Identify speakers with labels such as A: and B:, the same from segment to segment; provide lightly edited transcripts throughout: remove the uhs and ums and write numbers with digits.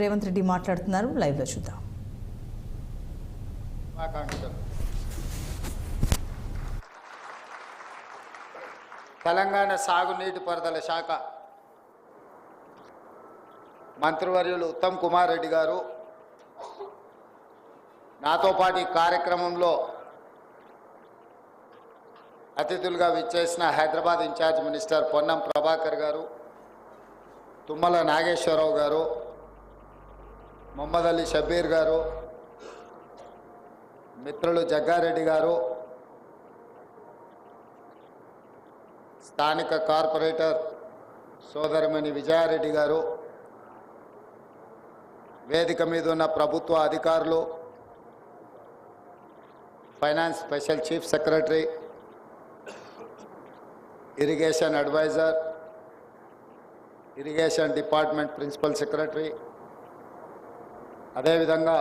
A: రేవంత్ రెడ్డి మాట్లాడుతున్నారు. లైవ్ లో చూద్దాం.
B: తెలంగాణ సాగునీటి పారుదల శాఖ మంత్రివర్యులు ఉత్తమ్ కుమార్ రెడ్డి గారు నాతో పాటు ఈ కార్యక్రమంలో అతిథులుగా విచ్చేసిన హైదరాబాద్ ఇన్ఛార్జ్ మినిస్టర్ పొన్నం ప్రభాకర్ గారు, తుమ్మల నాగేశ్వరరావు గారు, మొహమ్మద్ అలీ షబీర్ గారు, మిత్రులు జగ్గారెడ్డి గారు, స్థానిక కార్పొరేటర్ సోదరిమణి విజయారెడ్డి గారు, వేదిక మీద ఉన్న ప్రభుత్వ అధికారులు, finance special chief secretary, irrigation adviser, irrigation department principal secretary, అదేవిధంగా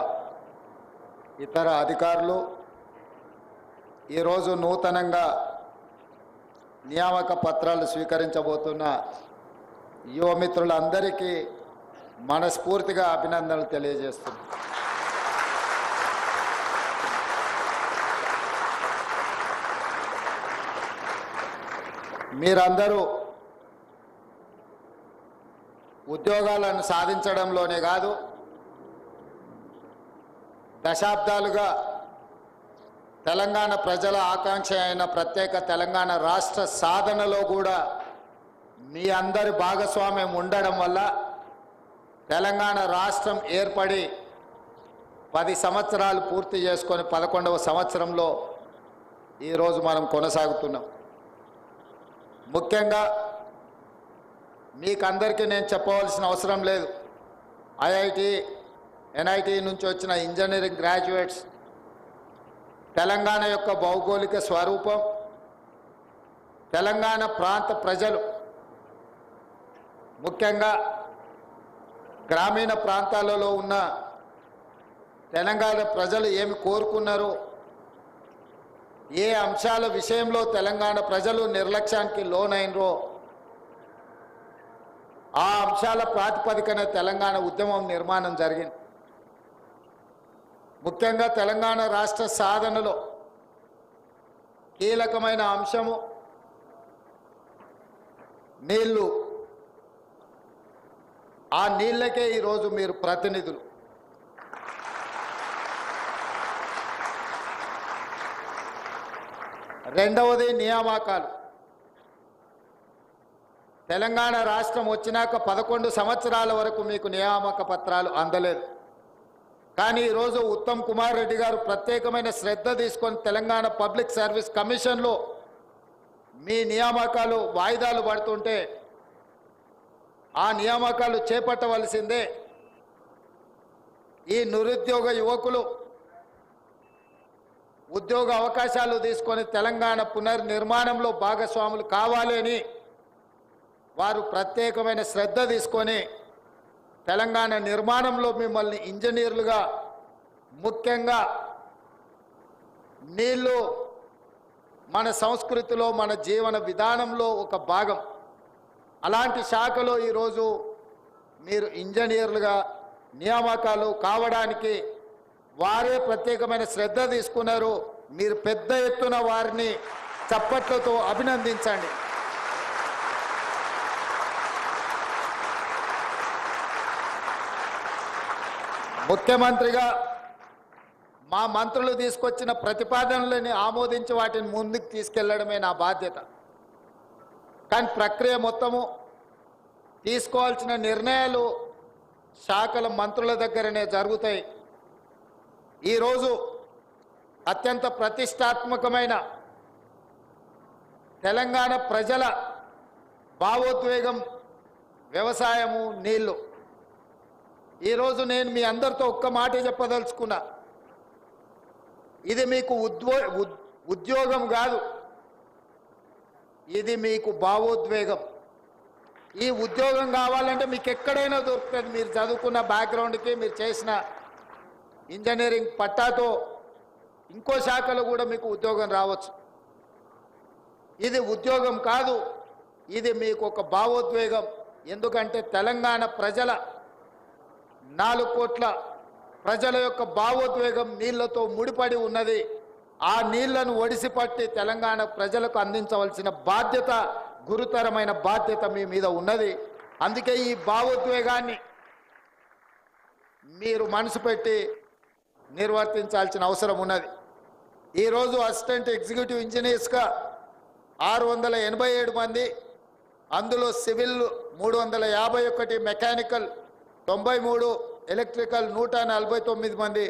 B: ఇతర అధికారులు, ఈరోజు నూతనంగా నియామక పత్రాలు స్వీకరించబోతున్న యువమిత్రులందరికీ మనస్ఫూర్తిగా అభినందనలు తెలియజేస్తున్నాను. మీరందరూ ఉద్యోగాలను సాధించడంలోనే కాదు, దశాబ్దాలుగా తెలంగాణ ప్రజల ఆకాంక్ష అయిన ప్రత్యేక తెలంగాణ రాష్ట్ర సాధనలో కూడా మీ అందరి భాగస్వామ్యం ఉండడం వల్ల తెలంగాణ రాష్ట్రం ఏర్పడి 10 సంవత్సరాలు పూర్తి చేసుకొని 11వ సంవత్సరంలో ఈరోజు మనం కొనసాగుతున్నాం. ముఖ్యంగా మీకందరికీ నేను చెప్పవలసిన అవసరం లేదు. ఐఐటి, ఎన్ఐటి నుంచి వచ్చిన ఇంజనీరింగ్ గ్రాడ్యుయేట్స్ తెలంగాణ యొక్క భౌగోళిక స్వరూపం, తెలంగాణ ప్రాంత ప్రజలు, ముఖ్యంగా గ్రామీణ ప్రాంతాలలో ఉన్న తెలంగాణ ప్రజలు ఏమి కోరుకున్నారో, ఏ అంశాల విషయంలో తెలంగాణ ప్రజలు నిర్లక్ష్యానికి లోనైనరో ఆ అంశాల ప్రాతిపదికన తెలంగాణ ఉద్యమం నిర్మాణం జరిగింది. ముఖ్యంగా తెలంగాణ రాష్ట్ర సాధనలో కీలకమైన అంశము నీళ్లు. ఆ నీళ్ళకే ఈరోజు మీరు ప్రతినిధులు. రెండవది నియామకాలు. తెలంగాణ రాష్ట్రం వచ్చినాక 11 సంవత్సరాల వరకు మీకు నియామక పత్రాలు అందలేదు. కానీ ఈరోజు ఉత్తమ్ కుమార్ రెడ్డి గారు ప్రత్యేకమైన శ్రద్ధ తీసుకొని తెలంగాణ పబ్లిక్ సర్వీస్ కమిషన్లో మీ నియామకాలు వాయిదాలు పడుతుంటే ఆ నియామకాలు చేపట్టవలసిందే. ఈ నిరుద్యోగ యువకులు ఉద్యోగ అవకాశాలు తీసుకొని తెలంగాణ పునర్నిర్మాణంలో భాగస్వాములు కావాలి అని వారు ప్రత్యేకమైన శ్రద్ధ తీసుకొని తెలంగాణ నిర్మాణంలో మిమ్మల్ని ఇంజనీర్లుగా, ముఖ్యంగా నీళ్ళు మన సంస్కృతిలో, మన జీవన విధానంలో ఒక భాగం. అలాంటి శాఖలో ఈరోజు మీరు ఇంజనీర్లుగా నియామకాలు కావడానికి వారే ప్రత్యేకమైన శ్రద్ధ తీసుకున్నారు. మీరు పెద్ద ఎత్తున వారిని చప్పట్లతో అభినందించండి. ముఖ్యమంత్రిగా మా మంత్రులు తీసుకొచ్చిన ప్రతిపాదనలని ఆమోదించి వాటిని ముందుకు తీసుకెళ్లడమే నా బాధ్యత. కానీ ప్రక్రియ మొత్తము తీసుకోవాల్సిన నిర్ణయాలు శాఖల మంత్రుల దగ్గరనే జరుగుతాయి. ఈరోజు అత్యంత ప్రతిష్టాత్మకమైన తెలంగాణ ప్రజల భావోద్వేగం వ్యవసాయము, నీళ్లు. ఈరోజు నేను మీ అందరితో ఒక్క మాట చెప్పదలుచుకున్నా. ఇది మీకు ఉద్యోగం కాదు, ఇది మీకు భావోద్వేగం. ఈ ఉద్యోగం కావాలంటే మీకు ఎక్కడైనా దొరుకుతుంది. మీరు చదువుకున్న బ్యాక్గ్రౌండ్కి, మీరు చేసిన ఇంజనీరింగ్ పట్టాతో ఇంకో శాఖలో కూడా మీకు ఉద్యోగం రావచ్చు. ఇది ఉద్యోగం కాదు, ఇది మీకు ఒక భావోద్వేగం. ఎందుకంటే తెలంగాణ ప్రజల 4 కోట్ల ప్రజల యొక్క భావోద్వేగం నీళ్లతో ముడిపడి ఉన్నది. ఆ నీళ్లను ఒడిసిపట్టి తెలంగాణ ప్రజలకు అందించవలసిన బాధ్యత, గురుతరమైన బాధ్యత మీ మీద ఉన్నది. అందుకే ఈ భావోద్వేగాన్ని మీరు మనసు పెట్టి నిర్వర్తించాల్సిన అవసరం ఉన్నది. ఈరోజు అసిస్టెంట్ ఎగ్జిక్యూటివ్ ఇంజనీర్స్గా 687 మంది, అందులో సివిల్ 351, మెకానికల్ 93, ఎలక్ట్రికల్ 149 మంది,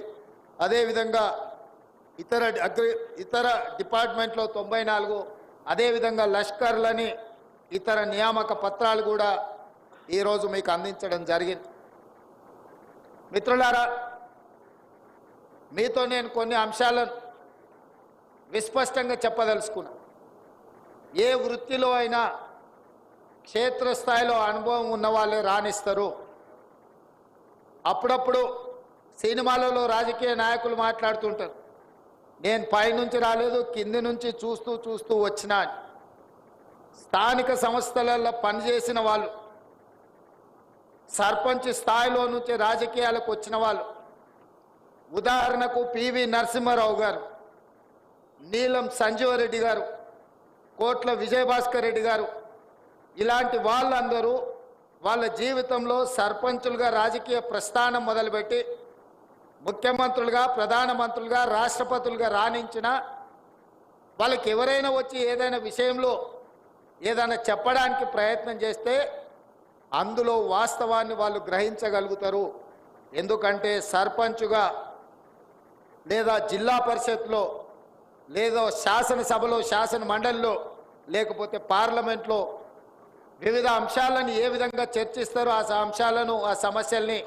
B: అదేవిధంగా ఇతర డిపార్ట్మెంట్లో 94, అదేవిధంగా లష్కర్లని ఇతర నియామక పత్రాలు కూడా ఈరోజు మీకు అందించడం జరిగింది. మిత్రులారా, మీతో నేను కొన్ని అంశాలను విస్పష్టంగా చెప్పదలుచుకున్నా. ఏ వృత్తిలో అయినా క్షేత్రస్థాయిలో అనుభవం ఉన్న వాళ్ళే రాణిస్తారు. అప్పుడప్పుడు సినిమాలలో రాజకీయ నాయకులు మాట్లాడుతుంటారు, నేను పైనుంచి రాలేదు, కింది నుంచి చూస్తూ వచ్చినా. స్థానిక సంస్థలలో పనిచేసిన వాళ్ళు, సర్పంచ్ స్థాయిలో నుంచి రాజకీయాలకు వచ్చిన వాళ్ళు, ఉదాహరణకు పివి నరసింహారావు గారు, నీలం సంజీవరెడ్డి గారు, కోట్ల విజయభాస్కర్ రెడ్డి గారు, ఇలాంటి వాళ్ళందరూ వాళ్ళ జీవితంలో సర్పంచులుగా రాజకీయ ప్రస్థానం మొదలుపెట్టి ముఖ్యమంత్రులుగా, ప్రధానమంత్రులుగా, రాష్ట్రపతులుగా రాణించిన వాళ్ళకి ఎవరైనా వచ్చి ఏదైనా విషయంలో ఏదైనా చెప్పడానికి ప్రయత్నం చేస్తే అందులో వాస్తవాన్ని వాళ్ళు గ్రహించగలుగుతారు. ఎందుకంటే సర్పంచుగా లేదా జిల్లా పరిషత్లో లేదా శాసనసభలో, శాసన మండలిలో, లేకపోతే పార్లమెంట్లో వివిధ అంశాలను ఏ విధంగా చర్చిస్తారో, ఆ అంశాలను, ఆ సమస్యల్ని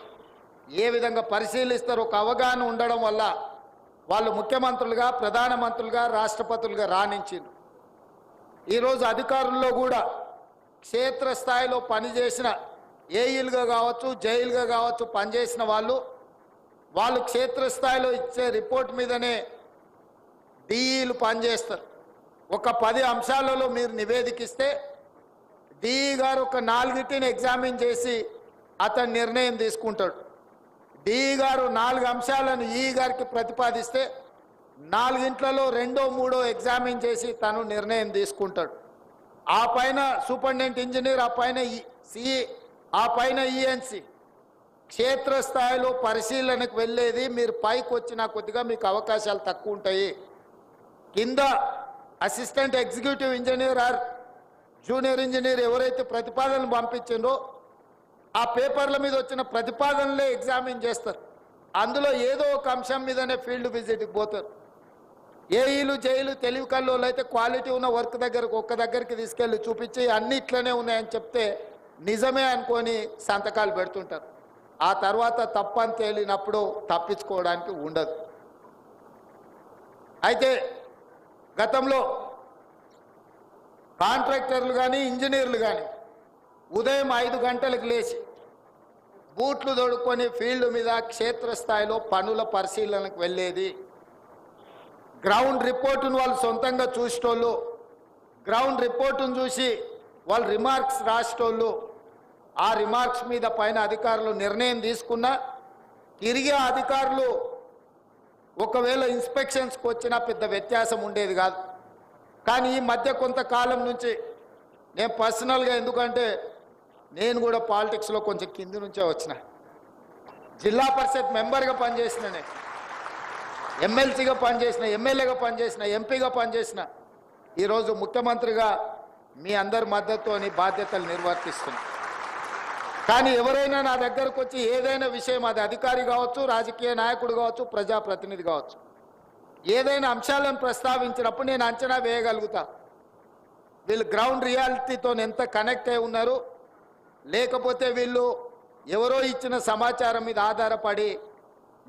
B: ఏ విధంగా పరిశీలిస్తారో ఒక అవగాహన ఉండడం వల్ల వాళ్ళు ముఖ్యమంత్రులుగా, ప్రధానమంత్రులుగా, రాష్ట్రపతులుగా రాణించారు. ఈరోజు అధికారుల్లో కూడా క్షేత్రస్థాయిలో పనిచేసిన ఏఈలుగా కావచ్చు, జైలుగా కావచ్చు పనిచేసిన వాళ్ళు క్షేత్రస్థాయిలో ఇచ్చే రిపోర్ట్ మీదనే డిఈలు పనిచేస్తారు. ఒక 10 అంశాలలో మీరు నివేదికిస్తే డిఈ గారు ఒక 4టిని ఎగ్జామిన్ చేసి అతను నిర్ణయం తీసుకుంటాడు. డిఈ గారు 4 అంశాలను ఈఈ గారికి ప్రతిపాదిస్తే 4ంట్లలో 2, 3 ఎగ్జామిన్ చేసి తను నిర్ణయం తీసుకుంటాడు. ఆ పైన సూపరింటెండెంట్ ఇంజనీర్, ఆ పైన సిఈ, ఆ పైన ఈఎన్సి క్షేత్రస్థాయిలో పరిశీలనకు వెళ్ళేది. మీరు పైకి వచ్చినా కొద్దిగా మీకు అవకాశాలు తక్కువ ఉంటాయి. కింద assistant executive engineer or junior engineer ఎవరైతే ప్రతిపాదనలు పంపించిందో ఆ పేపర్ల మీద వచ్చిన ప్రతిపాదనలే ఎగ్జామిన్ చేస్తారు. అందులో ఏదో ఒక అంశం మీదనే ఫీల్డ్ విజిట్కి పోతారు. ఏఈలు, జైలు తెలివి కల్లోలు అయితే క్వాలిటీ ఉన్న వర్క్ ఒక్క దగ్గరికి తీసుకెళ్ళి చూపించి అన్ని ఇట్లనే ఉన్నాయని చెప్తే నిజమే అనుకొని సంతకాలు పెడుతుంటారు. ఆ తర్వాత తప్పని తేలినప్పుడు తప్పించుకోవడానికి ఉండదు. అయితే గతంలో కాంట్రాక్టర్లు కానీ, ఇంజనీర్లు కానీ ఉదయం 5 గంటలకు లేచి బూట్లు తొడుక్కొని ఫీల్డ్ మీద క్షేత్రస్థాయిలో పనుల పరిశీలనకు వెళ్ళేది. గ్రౌండ్ రిపోర్టును వాళ్ళు సొంతంగా చూసేటోళ్ళు, గ్రౌండ్ రిపోర్టును చూసి వాళ్ళు రిమార్క్స్ రాసేటోళ్ళు, ఆ రిమార్క్స్ మీద పైన అధికారులు నిర్ణయం తీసుకున్నా తిరిగి ఆ అధికారులు ఒకవేళ ఇన్స్పెక్షన్స్కి వచ్చినా పెద్ద వ్యత్యాసం ఉండేది కాదు. కానీ ఈ మధ్య కొంతకాలం నుంచి నేను పర్సనల్గా, ఎందుకంటే నేను కూడా పాలిటిక్స్లో కొంచెం కింది నుంచే వచ్చిన, జిల్లా పరిషత్ మెంబర్గా పనిచేసిన, నేను ఎమ్మెల్సీగా పనిచేసిన, ఎమ్మెల్యేగా పనిచేసిన, ఎంపీగా పనిచేసిన, ఈరోజు ముఖ్యమంత్రిగా మీ అందరి మద్దతుతోని బాధ్యతలు నిర్వర్తిస్తున్నా. కానీ ఎవరైనా నా దగ్గరకు వచ్చి ఏదైనా విషయం, అది అధికారి కావచ్చు, రాజకీయ నాయకుడు కావచ్చు, ప్రజాప్రతినిధి కావచ్చు, ఏదైనా అంశాలను ప్రస్తావించినప్పుడు నేను అంచనా వేయగలుగుతా వీళ్ళు గ్రౌండ్ రియాలిటీతో ఎంత కనెక్ట్ అయి ఉన్నారు, లేకపోతే వీళ్ళు ఎవరో ఇచ్చిన సమాచారం మీద ఆధారపడి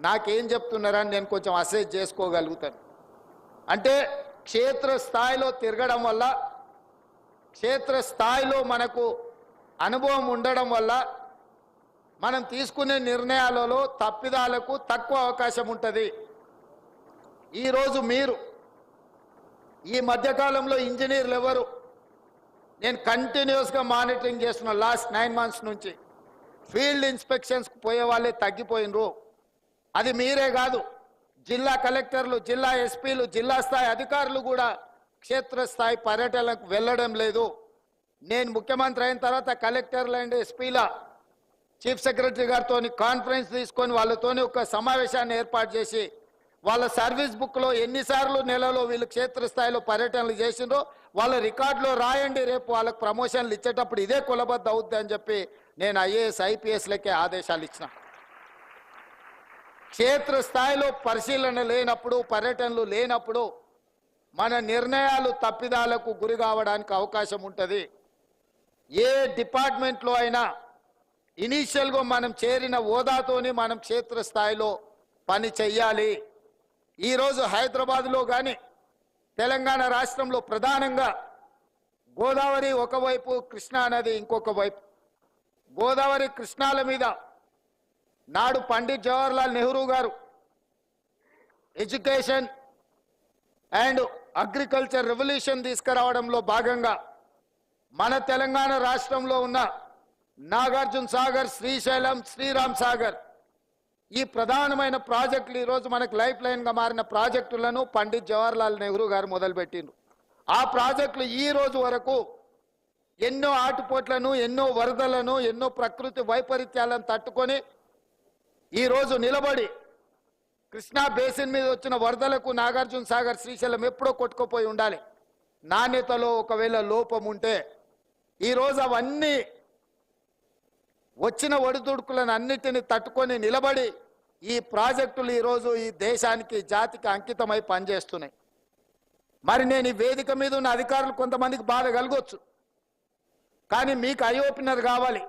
B: నాకేం చెప్తున్నారని నేను కొంచెం అసెస్ చేసుకోగలుగుతాను. అంటే క్షేత్రస్థాయిలో తిరగడం వల్ల, క్షేత్రస్థాయిలో మనకు అనుభవం ఉండడం వల్ల మనం తీసుకునే నిర్ణయాలలో తప్పిదాలకు తక్కువ అవకాశం ఉంటుంది. ఈరోజు మీరు ఈ మధ్యకాలంలో ఇంజనీర్లు ఎవరు, నేను కంటిన్యూస్గా మానిటరింగ్ చేస్తున్న లాస్ట్ 9 months నుంచి ఫీల్డ్ ఇన్స్పెక్షన్స్కి పోయే వాళ్ళే తగ్గిపోయినరు. అది మీరే కాదు, జిల్లా కలెక్టర్లు, జిల్లా ఎస్పీలు, జిల్లా స్థాయి అధికారులు కూడా క్షేత్రస్థాయి పర్యటనకు వెళ్ళడం లేదు. నేను ముఖ్యమంత్రి అయిన తర్వాత కలెక్టర్లు అండ్ ఎస్పీల చీఫ్ సెక్రటరీ గారితో కాన్ఫరెన్స్ తీసుకొని వాళ్ళతోని ఒక సమావేశాన్ని ఏర్పాటు చేసి వాళ్ళ సర్వీస్ బుక్లో ఎన్నిసార్లు నెలలో వీళ్ళు క్షేత్రస్థాయిలో పర్యటనలు చేసిండ్రో వాళ్ళ రికార్డులో రాయండి, రేపు వాళ్ళకి ప్రమోషన్లు ఇచ్చేటప్పుడు ఇదే కులబద్ద అవుద్ది అని చెప్పి నేను ఐఏఎస్ ఐపీఎస్లకే ఆదేశాలు ఇచ్చిన. క్షేత్రస్థాయిలో పరిశీలన లేనప్పుడు, పర్యటనలు లేనప్పుడు మన నిర్ణయాలు తప్పిదాలకు గురి కావడానికి అవకాశం ఉంటుంది. ఏ డిపార్ట్మెంట్లో అయినా ఇనీషియల్గా మనం చేరిన హోదాతోని మనం క్షేత్రస్థాయిలో పని చెయ్యాలి. ఈరోజు హైదరాబాద్లో కానీ తెలంగాణ రాష్ట్రంలో ప్రధానంగా గోదావరి ఒకవైపు, కృష్ణా నది ఇంకొక వైపు. గోదావరి కృష్ణాల మీద నాడు పండిట్ జవహర్లాల్ నెహ్రూ గారు ఎడ్యుకేషన్ అండ్ అగ్రికల్చర్ రెవల్యూషన్ తీసుకురావడంలో భాగంగా మన తెలంగాణ రాష్ట్రంలో ఉన్న నాగార్జున సాగర్, శ్రీశైలం, శ్రీరామ్ సాగర్ ఈ ప్రధానమైన ప్రాజెక్టులు ఈరోజు మనకు లైఫ్ లైన్గా మారిన ప్రాజెక్టులను పండిట్ జవహర్లాల్ నెహ్రూ గారు మొదలుపెట్టిండ్రు. ఆ ప్రాజెక్టులు ఈ రోజు వరకు ఎన్నో ఆటుపోట్లను, ఎన్నో వరదలను, ఎన్నో ప్రకృతి వైపరీత్యాలను తట్టుకొని ఈరోజు నిలబడి కృష్ణా బేసిన్ మీద వచ్చిన వరదలకు నాగార్జున సాగర్, శ్రీశైలం ఎప్పుడో కొట్టుకుపోయి ఉండాలి. నాణ్యతలో ఒకవేళ లోపం ఉంటే ఈరోజు అవన్నీ వచ్చిన ఒడిదుడుకులను అన్నిటిని తట్టుకొని నిలబడి ఈ ప్రాజెక్టులు ఈరోజు ఈ దేశానికి, జాతికి అంకితమై పనిచేస్తున్నాయి. మరి నేను ఈ వేదిక మీద ఉన్న అధికారులు కొంతమందికి బాధ కలగొచ్చు, కానీ మీకు ఐ ఓపెనర్ కావాలి.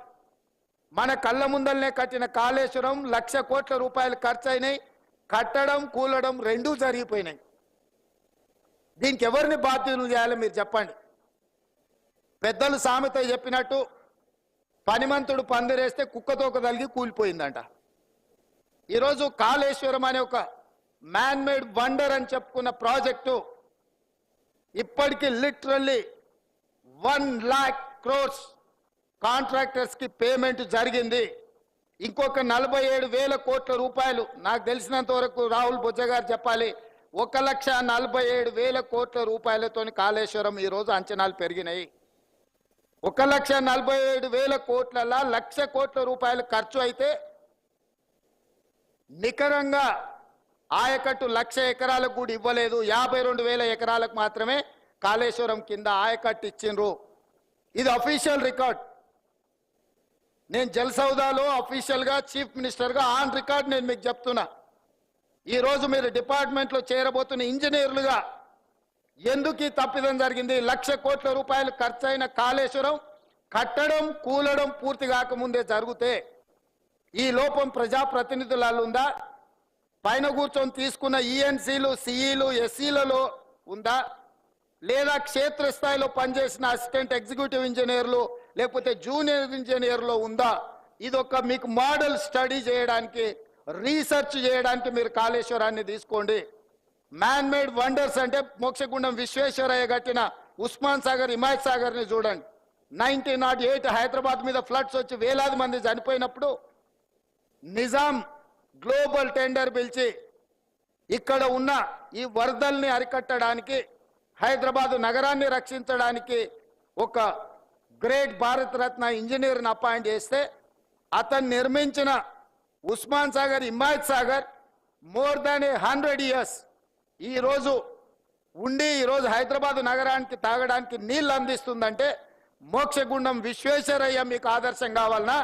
B: మన కళ్ళ ముందల్నే కట్టిన కాళేశ్వరం 1,00,000 కోట్ల రూపాయలు ఖర్చు అయినాయి. కట్టడం, కూలడం రెండూ జరిగిపోయినాయి. దీనికి ఎవరిని బాధ్యులు చేయాలో మీరు చెప్పండి. పెద్దలు సామెత చెప్పినట్టు పనిమంతుడు పందిరేస్తే కుక్కతోక తలిగి కూలిపోయిందంట. ఈరోజు కాళేశ్వరం అనే ఒక మ్యాన్ మేడ్ వండర్ అని చెప్పుకున్న ప్రాజెక్టు ఇప్పటికీ లిటరల్లీ 1,00,000 crores కాంట్రాక్టర్స్కి పేమెంట్ జరిగింది. ఇంకొక 47,000 కోట్ల రూపాయలు నాకు తెలిసినంత వరకు రాహుల్ బొజ్జ గారు చెప్పాలి, 1,47,000 కోట్ల రూపాయలతో కాళేశ్వరం ఈరోజు అంచనాలు పెరిగినాయి. 1,47,000 కోట్లలో 1,00,000 కోట్ల రూపాయలు ఖర్చు అయితే నికరంగా ఆయకట్టు 1,00,000 ఎకరాలకు కూడా ఇవ్వలేదు. 52,000 ఎకరాలకు మాత్రమే కాళేశ్వరం కింద ఆయకట్టు ఇచ్చిండ్రు. ఇది అఫీషియల్ రికార్డ్. నేను జల్సౌదాలో అఫీషియల్గా చీఫ్ మినిస్టర్గా ఆన్ రికార్డ్ నేను మీకు చెప్తున్నా. ఈరోజు మీరు డిపార్ట్మెంట్లో చేరబోతున్న ఇంజనీర్లుగా ఎందుకు ఈ తప్పిదం జరిగింది? 1,00,000 కోట్ల రూపాయలు ఖర్చైన కాళేశ్వరం కట్టడం, కూలడం పూర్తి కాకముందే జరిగితే ఈ లోపం ప్రజాప్రతినిధులలో ఉందా? పైన కూర్చొని తీసుకున్న ఈఎన్సీలు, సిఈలు, ఎస్సీలలో ఉందా? లేదా క్షేత్రస్థాయిలో పనిచేసిన అసిస్టెంట్ ఎగ్జిక్యూటివ్ ఇంజనీర్లు లేకపోతే జూనియర్ ఇంజనీర్లో ఉందా? ఇదొక మీకు మోడల్ స్టడీ చేయడానికి, రీసెర్చ్ చేయడానికి మీరు కాళేశ్వరాన్ని తీసుకోండి. మ్యాన్ మేడ్ వండర్స్ అంటే మోక్షగుండం విశ్వేశ్వరయ్య కట్టిన ఉస్మాన్ సాగర్, హిమాయత్ సాగర్ని చూడండి. 1908 హైదరాబాద్ మీద ఫ్లడ్స్ వచ్చి వేలాది మంది చనిపోయినప్పుడు నిజాం గ్లోబల్ టెండర్ పిలిచి ఇక్కడ ఉన్న ఈ వరదల్ని అరికట్టడానికి, హైదరాబాదు నగరాన్ని రక్షించడానికి ఒక గ్రేట్ భారత రత్న ఇంజనీర్ని అపాయింట్ చేస్తే అతను నిర్మించిన Osman Sagar, Himayat Sagar more than 100 years ఈరోజు ఉండి ఈరోజు హైదరాబాదు నగరానికి తాగడానికి నీళ్ళు అందిస్తుందంటే మోక్షగుండం విశ్వేశ్వరయ్య మీకు ఆదర్శం కావాలన్నా?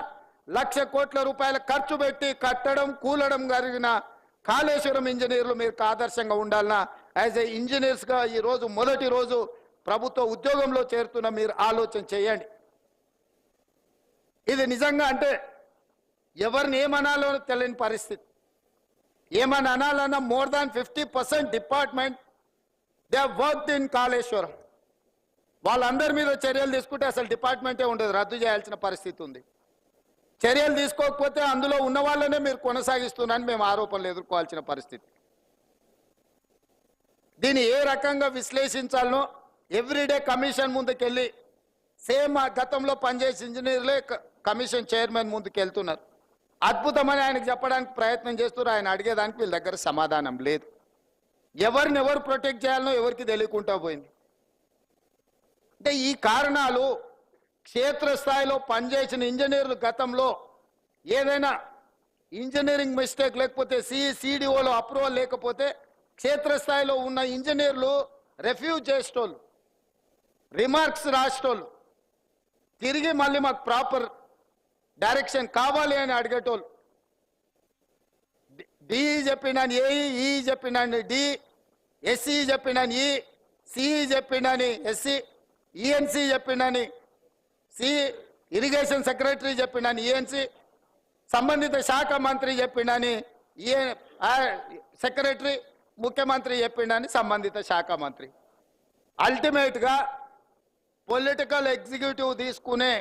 B: 1,00,000 కోట్ల రూపాయల ఖర్చు పెట్టి కట్టడం, కూలడం జరిగిన కాళేశ్వరం ఇంజనీర్లు మీకు ఆదర్శంగా ఉండాలన్నా? యాజ్ ఏ ఇంజనీర్స్గా ఈరోజు మొదటి రోజు ప్రభుత్వ ఉద్యోగంలో చేరుతున్న మీరు ఆలోచన చేయండి. ఇది నిజంగా అంటే ఎవరిని ఏమనాలో తెలియని పరిస్థితి. ఏమని అనాలన్నా more than 50% department they worked in Kaleshwaram. వాళ్ళందరి మీద చర్యలు తీసుకుంటే అసలు డిపార్ట్మెంటే ఉండదు, రద్దు చేయాల్సిన పరిస్థితి ఉంది. చర్యలు తీసుకోకపోతే అందులో ఉన్న వాళ్ళనే మీరు కొనసాగిస్తున్నారని మేము ఆరోపణలు ఎదుర్కోవాల్సిన పరిస్థితి. దీన్ని ఏ రకంగా విశ్లేషించాలనో ఎవ్రీడే కమిషన్ ముందుకెళ్ళి సేమ్ గతంలో పనిచేసే ఇంజనీర్లే కమిషన్ చైర్మన్ ముందుకు వెళ్తున్నారు. అద్భుతమని ఆయనకు చెప్పడానికి ప్రయత్నం చేస్తున్నారు. ఆయన అడిగేదానికి వీళ్ళ దగ్గర సమాధానం లేదు. ఎవరిని ఎవరు ప్రొటెక్ట్ చేయాలనో ఎవరికి తెలియకుండా పోయింది. అంటే ఈ కారణాలు క్షేత్రస్థాయిలో పనిచేసిన ఇంజనీర్లు గతంలో ఏదైనా ఇంజనీరింగ్ మిస్టేక్ లేకపోతే సిడిఓలో అప్రూవల్ లేకపోతే క్షేత్రస్థాయిలో ఉన్న ఇంజనీర్లు రెఫ్యూజ్ చేసేటోళ్ళు, రిమార్క్స్ రాసేటోళ్ళు, తిరిగి మళ్ళీ మాకు ప్రాపర్ డైరెక్షన్ కావాలి అని అడిగేటోళ్ళు. డిఈ చెప్పినాను ఏఈ, ఈ చెప్పినాను డి, ఎస్ఈ చెప్పినాను ఈ, సిఈ చెప్పినాని ఎస్సీ, ఈఎన్సి చెప్పినాని సి, ఇరిగేషన్ సెక్రటరీ చెప్పినాని ఈఎన్సి, సంబంధిత శాఖ మంత్రి చెప్పినాని సెక్రటరీ, ముఖ్యమంత్రి చెప్పిండని సంబంధిత శాఖ మంత్రి. అల్టిమేట్గా పొలిటికల్ ఎగ్జిక్యూటివ్ తీసుకునే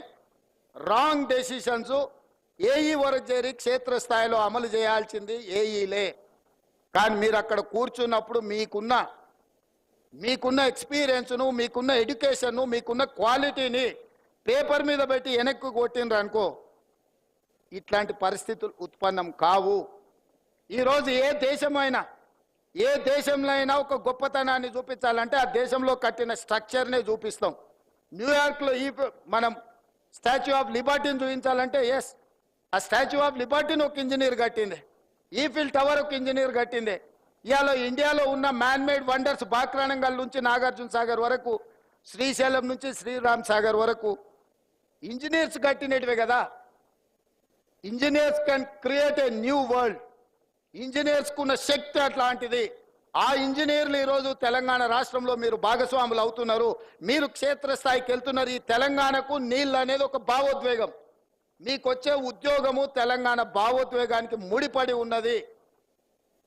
B: రాంగ్ డెసిషన్స్ ఏఈ వరకు చేరి క్షేత్రస్థాయిలో అమలు చేయాల్సింది ఏఈలే. కానీ మీరు అక్కడ కూర్చున్నప్పుడు మీకున్న ఎక్స్పీరియన్స్ను, మీకున్న ఎడ్యుకేషన్ను, మీకున్న క్వాలిటీని పేపర్ మీద పెట్టి వెనక్కి కొట్టిండ్రు అనుకో, ఇట్లాంటి పరిస్థితులు ఉత్పన్నం కావు. ఈరోజు ఏ దేశంలో అయినా ఒక గొప్పతనాన్ని చూపించాలంటే ఆ దేశంలో కట్టిన స్ట్రక్చర్నే చూపిస్తాం. న్యూయార్క్లో మనం స్టాచ్యూ ఆఫ్ లిబర్టీని చూపించాలంటే ఎస్, ఆ స్టాచ్యూ ఆఫ్ లిబర్టీని ఒక ఇంజనీర్ కట్టింది, ఈఫిల్ టవర్ ఒక ఇంజనీర్ కట్టింది. ఇవాళ ఇండియాలో ఉన్న మ్యాన్మేడ్ వండర్స్ బాక్రానంగల్ నుంచి నాగార్జున సాగర్ వరకు, శ్రీశైలం నుంచి శ్రీరామ్ సాగర్ వరకు ఇంజనీర్స్ కట్టినటివే కదా. Engineers can create a new world. ఇంజనీర్స్కున్న శక్తి అట్లాంటిది. ఆ ఇంజనీర్లు ఈరోజు తెలంగాణ రాష్ట్రంలో మీరు భాగస్వాములు అవుతున్నారు, మీరు క్షేత్రస్థాయికి వెళ్తున్నారు. ఈ తెలంగాణకు నీళ్ళు అనేది ఒక భావోద్వేగం. మీకు వచ్చే ఉద్యోగము తెలంగాణ భావోద్వేగానికి ముడిపడి ఉన్నది.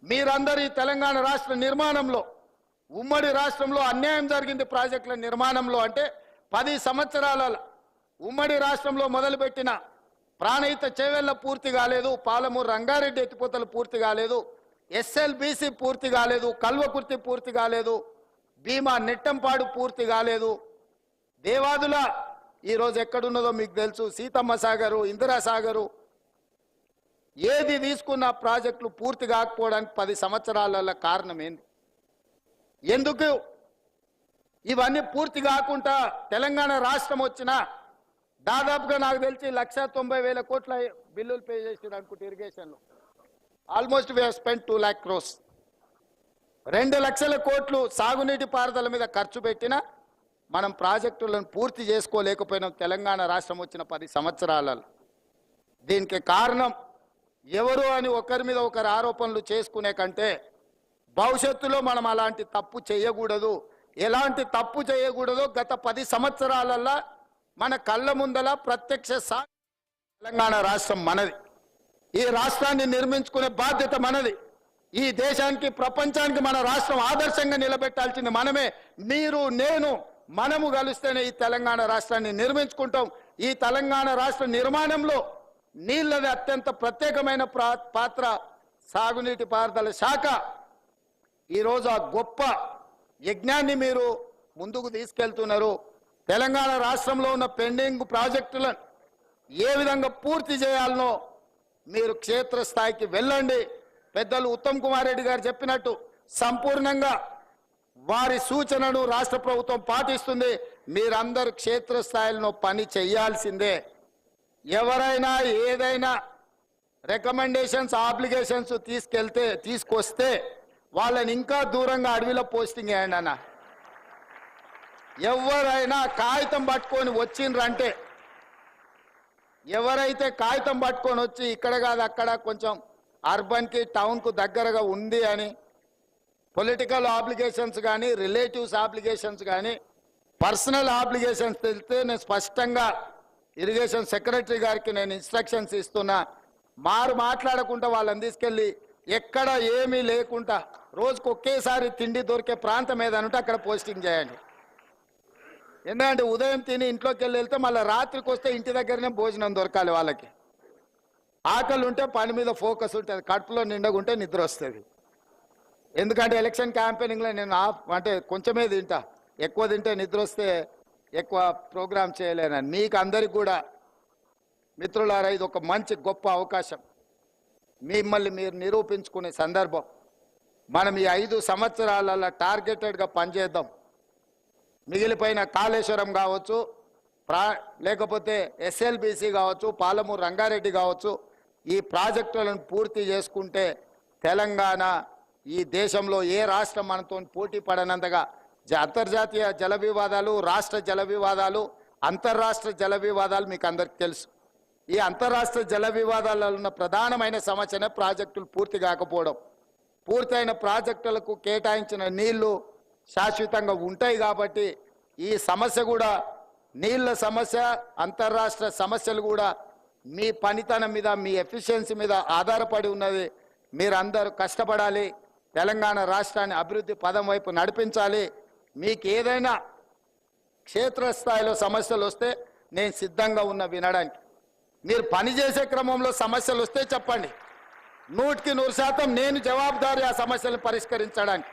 B: మీరందరూ ఈ తెలంగాణ రాష్ట్ర నిర్మాణంలో, ఉమ్మడి రాష్ట్రంలో అన్యాయం జరిగింది ప్రాజెక్టుల నిర్మాణంలో. అంటే 10 సంవత్సరాల ఉమ్మడి రాష్ట్రంలో మొదలుపెట్టిన ప్రాణహిత చేవెళ్ళ పూర్తి కాలేదు, పాలమూరు రంగారెడ్డి ఎత్తిపోతలు పూర్తి కాలేదు, ఎస్ఎల్బీసీ పూర్తి కాలేదు, కల్వకుర్తి పూర్తి కాలేదు, భీమా నెట్టంపాడు పూర్తి కాలేదు. దేవాదుల ఈరోజు ఎక్కడున్నదో మీకు తెలుసు, సీతమ్మ సాగరు, ఇందిరా సాగరు, ఏది తీసుకున్న ప్రాజెక్టులు పూర్తి కాకపోవడానికి 10 సంవత్సరాల కారణం ఏంది? ఎందుకు ఇవన్నీ పూర్తి కాకుండా తెలంగాణ రాష్ట్రం వచ్చినా దాదాపుగా నాకు తెలిసి 1,90,000 కోట్ల బిల్లులు పే చేసారు అనుకుంటే ఇరిగేషన్లో. Almost we have spent 2 lakh crores. 2 లక్షల కోట్లు సాగునీటి పారుదల మీద ఖర్చు పెట్టినా మనం ప్రాజెక్టులను పూర్తి చేసుకోలేకపోయినాం తెలంగాణ రాష్ట్రం వచ్చిన 10 సంవత్సరాలలో. దీనికి కారణం ఎవరు అని ఒకరి మీద ఒకరు ఆరోపణలు చేసుకునే కంటే భవిష్యత్తులో మనం అలాంటి తప్పు చేయకూడదు. ఎలాంటి తప్పు చేయకూడదో గత 10 సంవత్సరాలలో మన కళ్ళ ముందల ప్రత్యక్ష తెలంగాణ రాష్ట్రం మనది. ఈ రాష్ట్రాన్ని నిర్మించుకునే బాధ్యత మనది. ఈ దేశానికి, ప్రపంచానికి మన రాష్ట్రం ఆదర్శంగా నిలబెట్టాల్సింది మనమే. మీరు, నేను, మనము కలిస్తేనే ఈ తెలంగాణ రాష్ట్రాన్ని నిర్మించుకుంటాం. ఈ తెలంగాణ రాష్ట్ర నిర్మాణంలో నీళ్ళది అత్యంత ప్రత్యేకమైన పాత్ర. సాగునీటి పారుదల శాఖ ఈరోజు ఆ గొప్ప యజ్ఞాన్ని మీరు ముందుకు తీసుకెళ్తున్నారు. తెలంగాణ రాష్ట్రంలో ఉన్న పెండింగ్ ప్రాజెక్టులను ఏ విధంగా పూర్తి చేయాలనో మీరు క్షేత్రస్థాయికి వెళ్ళండి. పెద్దలు ఉత్తమ్ కుమార్ రెడ్డి గారు చెప్పినట్టు సంపూర్ణంగా వారి సూచనను రాష్ట్ర ప్రభుత్వం పాటిస్తుంది. మీరందరూ క్షేత్రస్థాయిలో పని చేయాల్సిందే. ఎవరైనా ఏదైనా రికమెండేషన్స్, ఆబ్లిగేషన్స్ తీసుకొస్తే వాళ్ళని ఇంకా దూరంగా అడవిలో పోస్టింగ్ చేయండి అన్న. ఎవరైనా కాగితం పట్టుకొని వచ్చిండ్రంటే, ఎవరైతే కాగితం పట్టుకొని వచ్చి ఇక్కడ కాదు అక్కడ కొంచెం అర్బన్కి, టౌన్కు దగ్గరగా ఉంది అని పొలిటికల్ ఆబ్లిగేషన్స్ కానీ, రిలేటివ్స్ ఆబ్లిగేషన్స్ కానీ, పర్సనల్ ఆబ్లిగేషన్స్ తెలిస్తే నేను స్పష్టంగా ఇరిగేషన్ సెక్రటరీ గారికి నేను ఇన్స్ట్రక్షన్స్ ఇస్తున్నా. మాట్లాడకుండా వాళ్ళని తీసుకెళ్ళి ఎక్కడ ఏమీ లేకుండా రోజుకు ఒకేసారి తిండి దొరికే ప్రాంతం ఏదనుంటే అక్కడ పోస్టింగ్ చేయండి. ఎందుకంటే ఉదయం తిని ఇంట్లోకి వెళ్తే మళ్ళీ రాత్రికి వస్తే ఇంటి దగ్గరనే భోజనం దొరకాలి వాళ్ళకి. ఆకలి ఉంటే పని మీద ఫోకస్ ఉంటుంది, కడుపులో నిండగుంటే నిద్ర వస్తుంది. ఎందుకంటే ఎలక్షన్ క్యాంపెయినింగ్లో నేను అంటే కొంచెమే తింటా, ఎక్కువ తింటే నిద్ర వస్తే ఎక్కువ ప్రోగ్రామ్ చేయలేనని. మీకు అందరికి కూడా మిత్రులారా, ఇది ఒక మంచి గొప్ప అవకాశం. మిమ్మల్ని మీరు నిరూపించుకునే సందర్భం. మనం ఈ 5 సంవత్సరాలలో టార్గెటెడ్గా పనిచేద్దాం. మిగిలిపోయిన కాళేశ్వరం కావచ్చు, లేకపోతే ఎస్ఎల్బిసి కావచ్చు, పాలమూరు రంగారెడ్డి కావచ్చు, ఈ ప్రాజెక్టులను పూర్తి చేసుకుంటే తెలంగాణ ఈ దేశంలో ఏ రాష్ట్రం మనతో పోటీ పడనంతగా అంతర్జాతీయ జల వివాదాలు, రాష్ట్ర జల వివాదాలు, అంతర్రాష్ట్ర జల వివాదాలు మీకు అందరికీ తెలుసు. ఈ అంతర్రాష్ట్ర జల వివాదాలలో ఉన్న ప్రధానమైన సమస్యనే ప్రాజెక్టులు పూర్తి కాకపోవడం. పూర్తయిన ప్రాజెక్టులకు కేటాయించిన నీళ్లు శాశ్వతంగా ఉంటాయి కాబట్టి ఈ సమస్య కూడా, నీళ్ల సమస్య, అంతర్రాష్ట్ర సమస్యలు కూడా మీ పనితనం మీద, మీ ఎఫిషియన్సీ మీద ఆధారపడి ఉన్నది. మీరందరూ కష్టపడాలి, తెలంగాణ రాష్ట్రాన్ని అభివృద్ధి పదం వైపు నడిపించాలి. మీకు ఏదైనా క్షేత్రస్థాయిలో సమస్యలు వస్తే నేను సిద్ధంగా ఉన్న వినడానికి. మీరు పనిచేసే క్రమంలో సమస్యలు వస్తే చెప్పండి, 100% నేను జవాబుదారీ ఆ సమస్యలను పరిష్కరించడానికి.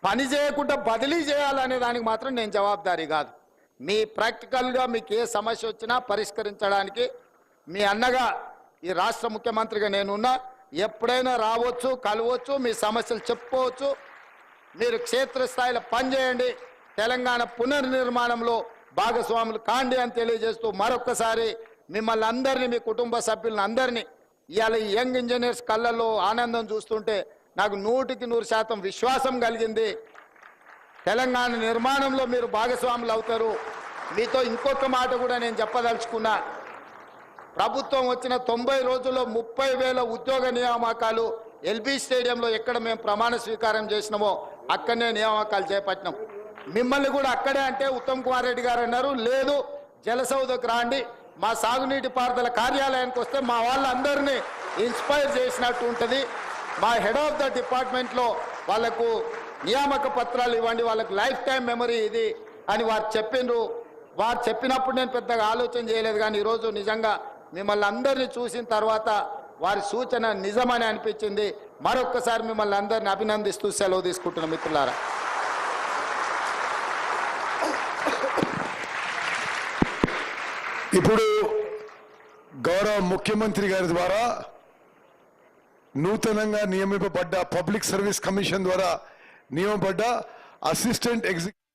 B: పని చేయకుండా బదిలీ చేయాలనే దానికి మాత్రం నేను జవాబుదారీ కాదు. మీ ప్రాక్టికల్గా మీకు ఏ సమస్య వచ్చినా పరిష్కరించడానికి మీ అన్నగా, ఈ రాష్ట్ర ముఖ్యమంత్రిగా నేనున్నా. ఎప్పుడైనా రావచ్చు, కలవచ్చు, మీ సమస్యలు చెప్పుకోవచ్చు. మీరు క్షేత్రస్థాయిలో పనిచేయండి, తెలంగాణ పునర్నిర్మాణంలో భాగస్వాములు కాండి అని తెలియజేస్తూ మరొక్కసారి మిమ్మల్ని అందరినీ, మీ కుటుంబ సభ్యులను అందరినీ, ఇవాళ ఈ యంగ్ ఇంజనీర్స్ కళ్ళల్లో ఆనందం చూస్తుంటే నాకు 100% విశ్వాసం కలిగింది. తెలంగాణ నిర్మాణంలో మీరు భాగస్వాములు అవుతారు. మీతో ఇంకొక మాట కూడా నేను చెప్పదలుచుకున్నా. ప్రభుత్వం వచ్చిన 90 రోజుల్లో 30,000 ఉద్యోగ నియామకాలు ఎల్బీ స్టేడియంలో ఎక్కడ మేము ప్రమాణ స్వీకారం చేసినామో అక్కడనే నియామకాలు చేపట్టినాం. మిమ్మల్ని కూడా అక్కడే అంటే ఉత్తమ్ కుమార్ రెడ్డి గారు అన్నారు, లేదు జలసౌధకు రాండి, మా సాగునీటి పారుదల కార్యాలయానికి వస్తే మా వాళ్ళందరినీ ఇన్స్పైర్ చేసినట్టు ఉంటుంది. మా హెడ్ ఆఫ్ ద డిపార్ట్మెంట్లో వాళ్ళకు నియామక పత్రాలు ఇవ్వండి, వాళ్ళకు లైఫ్ టైం మెమరీ ఇది అని వారు చెప్పిండ్రు. వారు చెప్పినప్పుడు నేను పెద్దగా ఆలోచన చేయలేదు, కానీ ఈరోజు నిజంగా మిమ్మల్ని అందరినీ చూసిన తర్వాత వారి సూచన నిజమని అనిపించింది. మరొక్కసారి మిమ్మల్ని అందరిని అభినందిస్తూ సెలవు తీసుకుంటున్న మిత్రులారా.
C: ఇప్పుడు గౌరవ ముఖ్యమంత్రి గారి ద్వారా నూతనంగా నియమింపబడ్డ పబ్లిక్ సర్వీస్ కమిషన్ ద్వారా నియమింపబడ్డ అసిస్టెంట్ ఎగ్జిక్యూటివ్